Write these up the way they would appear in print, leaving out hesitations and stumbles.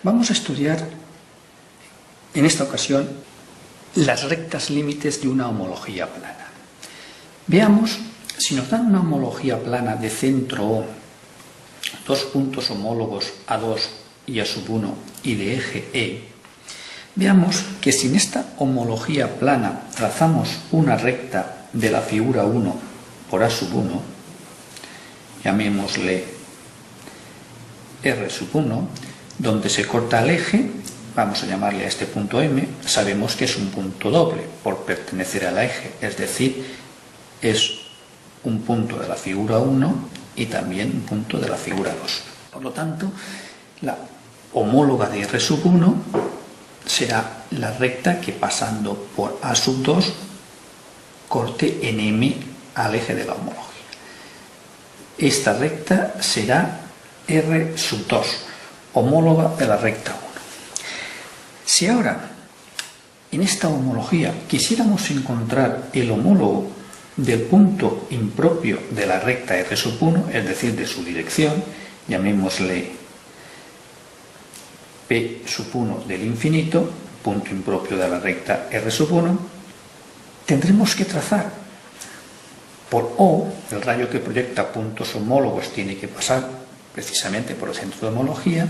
Vamos a estudiar en esta ocasión las rectas límites de una homología plana. Veamos, si nos dan una homología plana de centro O, dos puntos homólogos A2 y A1 y de eje E, veamos que si en esta homología plana trazamos una recta de la figura 1 por A1, llamémosle R1, donde se corta el eje, vamos a llamarle a este punto M, sabemos que es un punto doble por pertenecer al eje, es decir, es un punto de la figura 1 y también un punto de la figura 2. Por lo tanto, la homóloga de R1 será la recta que pasando por A2 corte en M al eje de la homología. Esta recta será R2, homóloga de la recta 1. Si ahora en esta homología quisiéramos encontrar el homólogo del punto impropio de la recta R1, es decir, de su dirección, llamémosle P1 del infinito, punto impropio de la recta R1, tendremos que trazar por O, el rayo que proyecta puntos homólogos tiene que pasar precisamente por el centro de homología.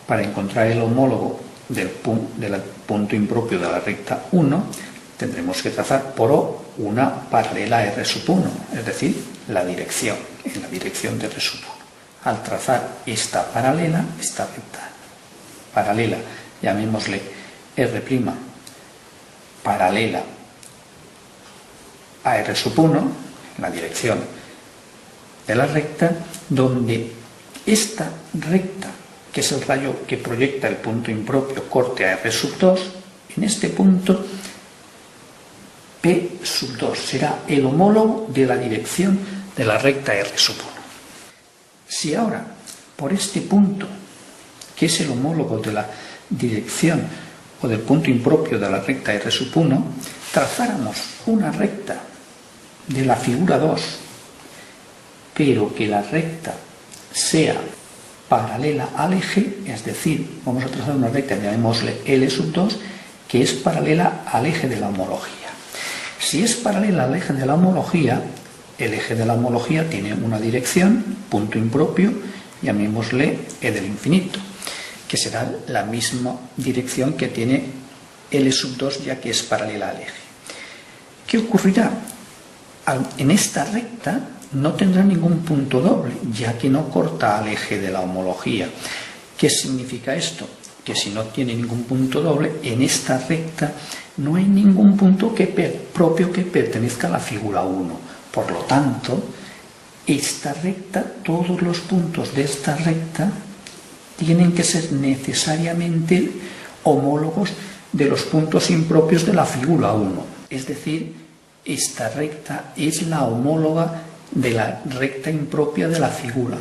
Para encontrar el homólogo del punto impropio de la recta 1, tendremos que trazar por O una paralela a R1, es decir, la dirección, en la dirección de R1. Al trazar esta paralela, esta recta paralela, llamémosle R', paralela a R1, la dirección de la recta, donde esta recta, que es el rayo que proyecta el punto impropio, corte a R2, en este punto P2 será el homólogo de la dirección de la recta R1. Si ahora, por este punto, que es el homólogo de la dirección o del punto impropio de la recta R1, trazáramos una recta de la figura 2, pero que la recta sea paralela al eje, es decir, vamos a trazar una recta, llamémosle L2, que es paralela al eje de la homología. Si es paralela al eje de la homología, el eje de la homología tiene una dirección, punto impropio, llamémosle E del infinito, que será la misma dirección que tiene L2, ya que es paralela al eje. ¿Qué ocurrirá? En esta recta no tendrá ningún punto doble, ya que no corta al eje de la homología. ¿Qué significa esto? Que si no tiene ningún punto doble, en esta recta no hay ningún punto propio que pertenezca a la figura 1. Por lo tanto, esta recta, todos los puntos de esta recta tienen que ser necesariamente homólogos de los puntos impropios de la figura 1. Es decir, esta recta es la homóloga de la recta impropia de la figura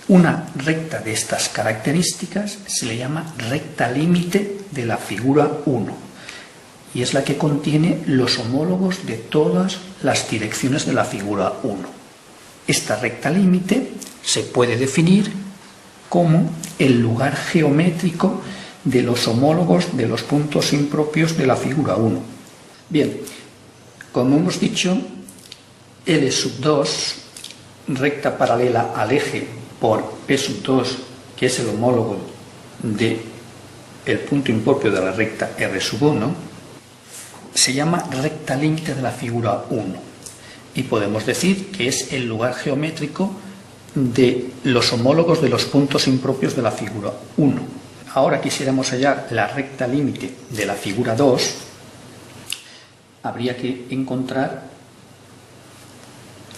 1. Una recta de estas características se le llama recta límite de la figura 1 y es la que contiene los homólogos de todas las direcciones de la figura 1. Esta recta límite se puede definir como el lugar geométrico de los homólogos de los puntos impropios de la figura 1. Bien, como hemos dicho, L2, recta paralela al eje por P2, que es el homólogo del punto impropio de la recta R1, se llama recta límite de la figura 1 y podemos decir que es el lugar geométrico de los homólogos de los puntos impropios de la figura 1. Ahora quisiéramos hallar la recta límite de la figura 2, habría que encontrar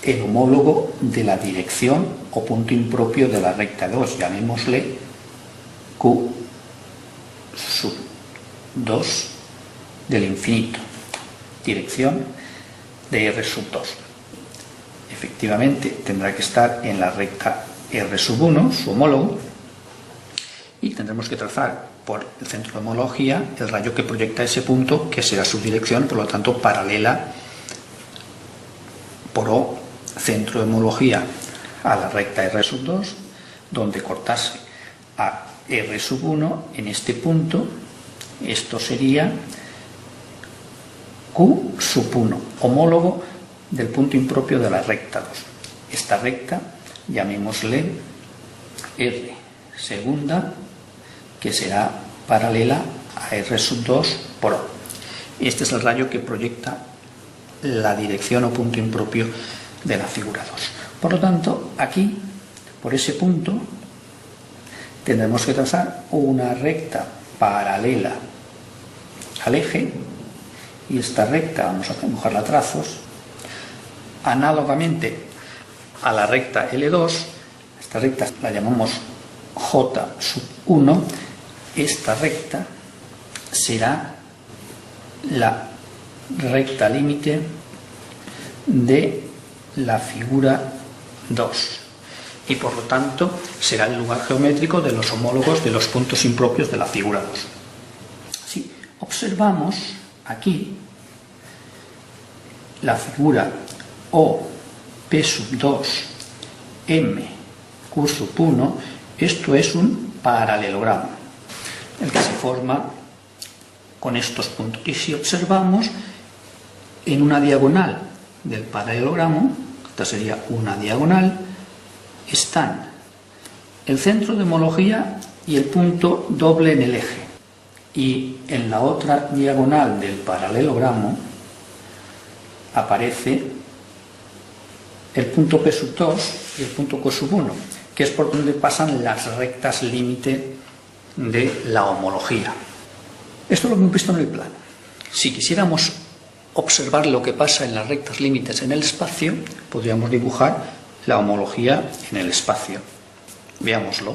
el homólogo de la dirección o punto impropio de la recta 2, llamémosle Q2 del infinito, dirección de R2. Efectivamente tendrá que estar en la recta R1, su homólogo, y tendremos que trazar por el centro de homología el rayo que proyecta ese punto, que será su dirección, por lo tanto paralela por O, centro de homología, a la recta R2, donde cortase a R sub 1 en este punto. Esto sería Q sub 1, homólogo del punto impropio de la recta 2. Esta recta, llamémosle R segunda, que será paralela a R sub 2 por O. Este es el rayo que proyecta la dirección o punto impropio de la figura 2. Por lo tanto, aquí, por ese punto, tendremos que trazar una recta paralela al eje, y esta recta, vamos a dibujarla a trazos, análogamente a la recta L2, esta recta la llamamos J sub 1, esta recta será la recta límite de la figura 2 y por lo tanto será el lugar geométrico de los homólogos de los puntos impropios de la figura 2. Si observamos aquí la figura O, P sub 2, M, Q sub 1, esto es un paralelogramo, el que se forma con estos puntos. Y si observamos en una diagonal del paralelogramo, esta sería una diagonal, están el centro de homología y el punto doble en el eje. Y en la otra diagonal del paralelogramo aparece el punto P sub 2 y el punto Q sub 1, que es por donde pasan las rectas límite de la homología. Esto es lo que hemos visto en el plano. Si quisiéramos observar lo que pasa en las rectas límites en el espacio, podríamos dibujar la homología en el espacio. Veámoslo.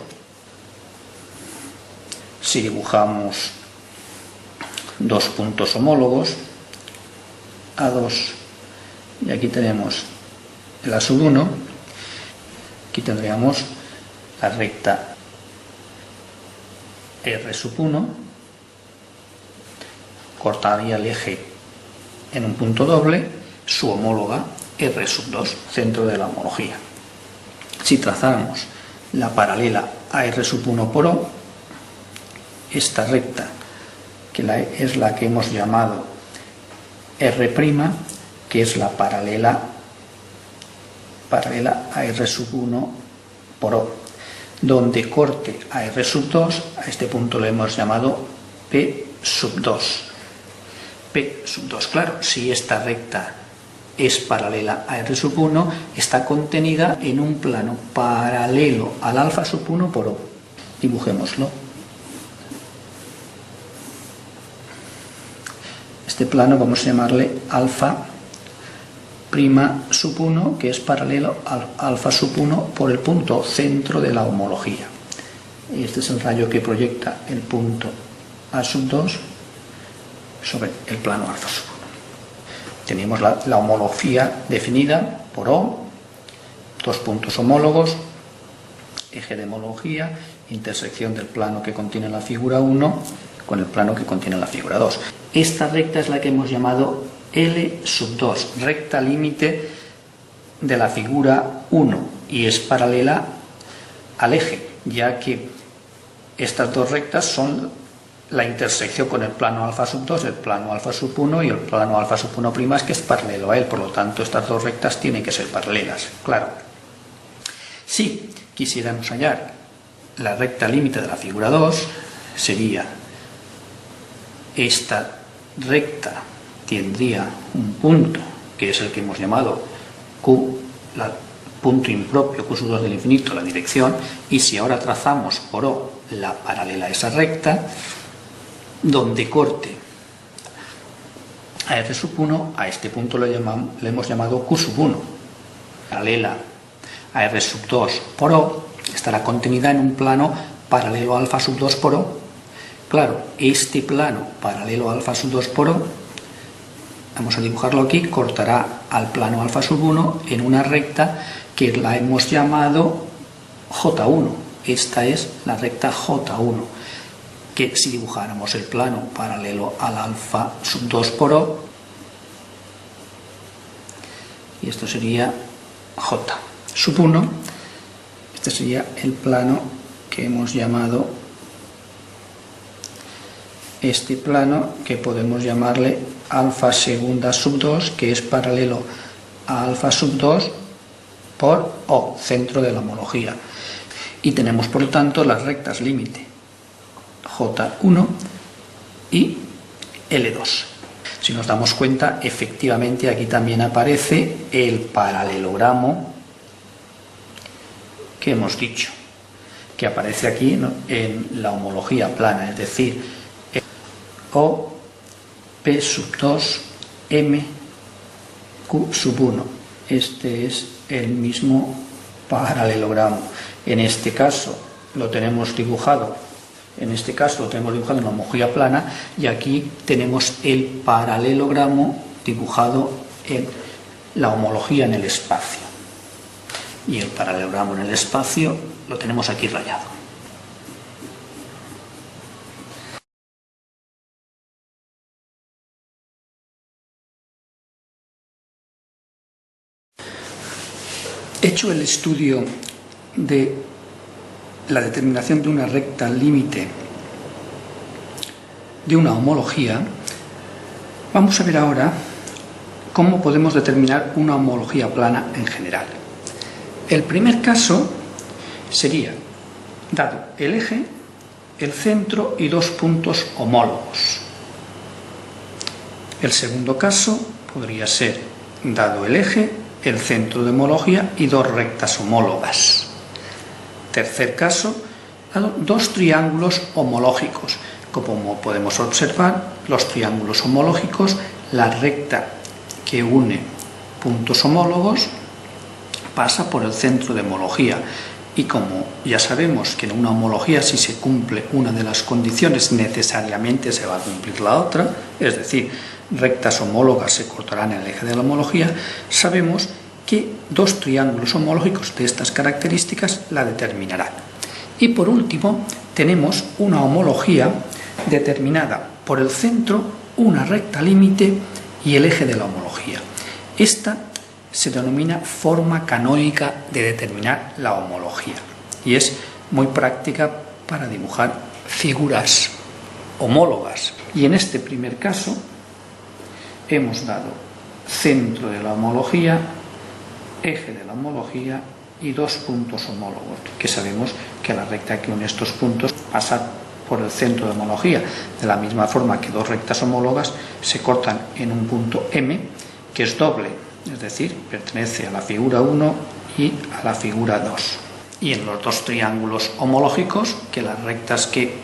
Si dibujamos dos puntos homólogos, A2, y aquí tenemos el A sub 1, aquí tendríamos la recta R sub 1, cortaría el eje en un punto doble, su homóloga R sub 2, centro de la homología. Si trazáramos la paralela a R sub 1 por O, esta recta, que es la que hemos llamado R', que es la paralela a R sub 1 por O, donde corte a R sub 2, a este punto lo hemos llamado P sub 2. P sub 2, claro, si esta recta es paralela a R sub 1, está contenida en un plano paralelo al alfa sub 1 por O. Dibujémoslo. Este plano vamos a llamarle alfa prima sub 1, que es paralelo al alfa sub 1 por el punto centro de la homología. Y este es el rayo que proyecta el punto A sub 2 sobre el plano alfa sub 1. Tenemos la homología definida por O, dos puntos homólogos, eje de homología, intersección del plano que contiene la figura 1 con el plano que contiene la figura 2. Esta recta es la que hemos llamado L sub 2, recta límite de la figura 1, y es paralela al eje, ya que estas dos rectas son la intersección con el plano alfa sub 2, el plano alfa sub 1 y el plano alfa sub 1' que es paralelo a él, por lo tanto estas dos rectas tienen que ser paralelas, claro. Si quisiéramos hallar la recta límite de la figura 2, sería esta recta tendría un punto, que es el que hemos llamado Q, punto impropio, Q sub 2 del infinito, la dirección, y si ahora trazamos por O la paralela a esa recta, donde corte a R sub 1, a este punto le hemos llamado Q sub 1. Paralela a R sub 2 por O, estará contenida en un plano paralelo a alfa sub 2 por O. Claro, este plano paralelo a alfa sub 2 por O, vamos a dibujarlo aquí, cortará al plano alfa sub 1 en una recta que la hemos llamado J1. Esta es la recta J1, que si dibujáramos el plano paralelo al alfa sub 2 por O, y esto sería J sub 1, este sería el plano que hemos llamado este plano que podemos llamarle alfa segunda sub 2, que es paralelo a alfa sub 2 por O, centro de la homología. Y tenemos por lo tanto las rectas límite J1 y L2. Si nos damos cuenta, efectivamente aquí también aparece el paralelogramo que hemos dicho, que aparece aquí, ¿no?, en la homología plana, es decir, O, P sub 2, M, Q sub 1. Este es el mismo paralelogramo. En este caso lo tenemos dibujado, en la homología plana, y aquí tenemos el paralelogramo dibujado en la homología en el espacio. Y el paralelogramo en el espacio lo tenemos aquí rayado. Hecho el estudio de la determinación de una recta límite de una homología, vamos a ver ahora cómo podemos determinar una homología plana en general. El primer caso sería, dado el eje, el centro y dos puntos homólogos. El segundo caso podría ser, dado el eje, el centro de homología y dos rectas homólogas. Tercer caso, dado dos triángulos homológicos. Como podemos observar, los triángulos homológicos, la recta que une puntos homólogos pasa por el centro de homología. Y como ya sabemos que en una homología, si se cumple una de las condiciones, necesariamente se va a cumplir la otra, es decir, rectas homólogas se cortarán en el eje de la homología, sabemos que dos triángulos homológicos de estas características la determinarán. Y por último, tenemos una homología determinada por el centro, una recta límite y el eje de la homología. Esta se denomina forma canónica de determinar la homología y es muy práctica para dibujar figuras homólogas. Y en este primer caso hemos dado centro de la homología, eje de la homología y dos puntos homólogos, que sabemos que la recta que une estos puntos pasa por el centro de homología, de la misma forma que dos rectas homólogas se cortan en un punto M, que es doble, es decir, pertenece a la figura 1 y a la figura 2. Y en los dos triángulos homológicos, que las rectas que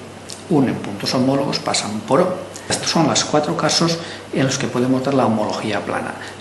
unen puntos homólogos pasan por O. Estos son los cuatro casos en los que podemos dar la homología plana.